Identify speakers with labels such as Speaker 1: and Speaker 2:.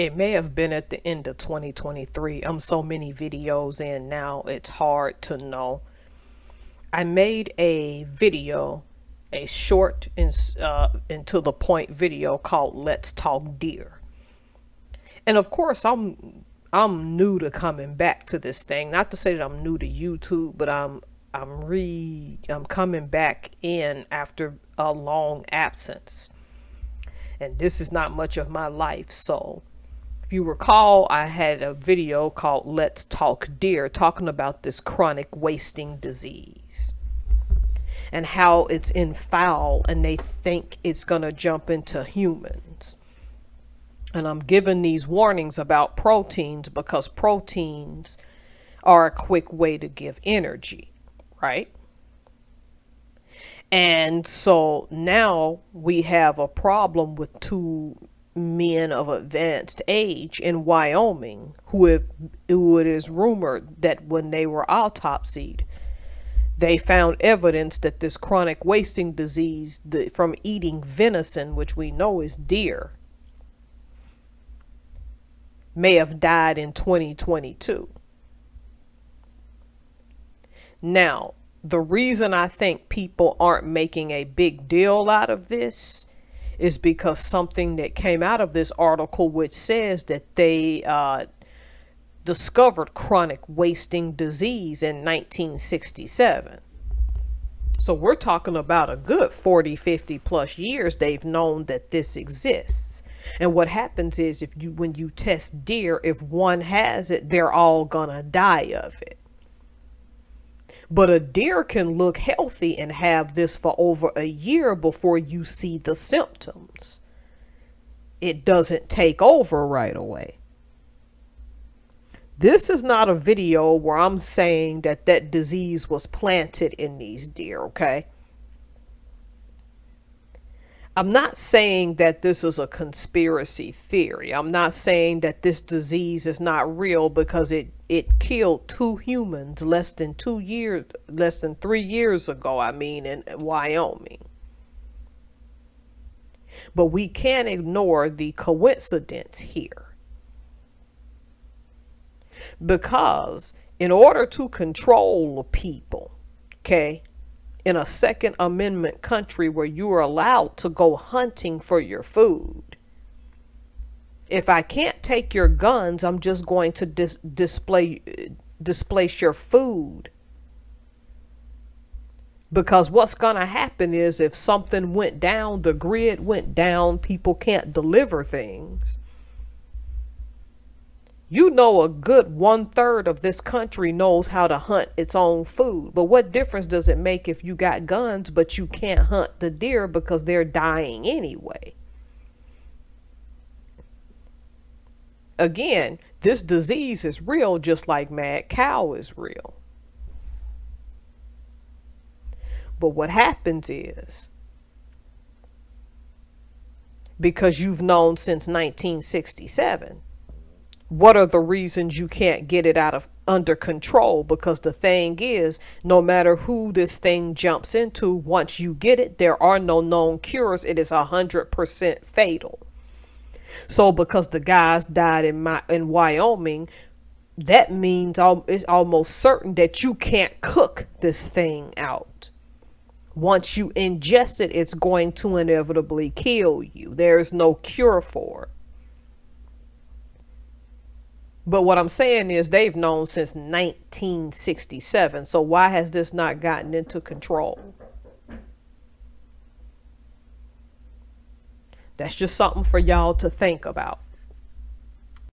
Speaker 1: It may have been at the end of 2023. I'm so many videos in now, it's hard to know. I made a video, a short and to the point video called Let's Talk Deer. And of course, I'm new to coming back to this thing. Not to say that I'm new to YouTube, but I'm coming back in after a long absence. And this is not much of my life, so if you recall, I had a video called Let's Talk Deer talking about this chronic wasting disease and how it's in fowl and they think it's going to jump into humans. And I'm giving these warnings about proteins because proteins are a quick way to give energy, right? And so now we have a problem with two men of advanced age in Wyoming who it is rumored that when they were autopsied, they found evidence that this chronic wasting disease from eating venison, which we know is deer, may have died in 2022. Now, the reason I think people aren't making a big deal out of this is because something that came out of this article which says that they discovered chronic wasting disease in 1967. So we're talking about a good 40, 50 plus years they've known that this exists. And what happens is when you test deer, if one has it, they're all gonna die of it. But a deer can look healthy and have this for over a year before you see the symptoms. It doesn't take over right away. This is not a video where I'm saying that disease was planted in these deer, okay? I'm not saying that this is a conspiracy theory. I'm not saying that this disease is not real because it killed two humans less than 3 years ago, in Wyoming. But we can't ignore the coincidence here. Because in order to control people, okay, in a Second Amendment country where you are allowed to go hunting for your food, if I can't take your guns, I'm just going to displace your food. Because what's going to happen is if something went down, the grid went down, people can't deliver things. You know, a good 1/3 of this country knows how to hunt its own food. But what difference does it make if you got guns, but you can't hunt the deer because they're dying anyway? Again, this disease is real just like mad cow is real. But what happens is, because you've known since 1967, what are the reasons you can't get it under control? Because the thing is, no matter who this thing jumps into, once you get it, there are no known cures. It is 100% fatal. So because the guys died in Wyoming, that means it's almost certain that you can't cook this thing out. Once you ingest it, it's going to inevitably kill you. There's no cure for it. But what I'm saying is they've known since 1967. So why has this not gotten into control? That's just something for y'all to think about.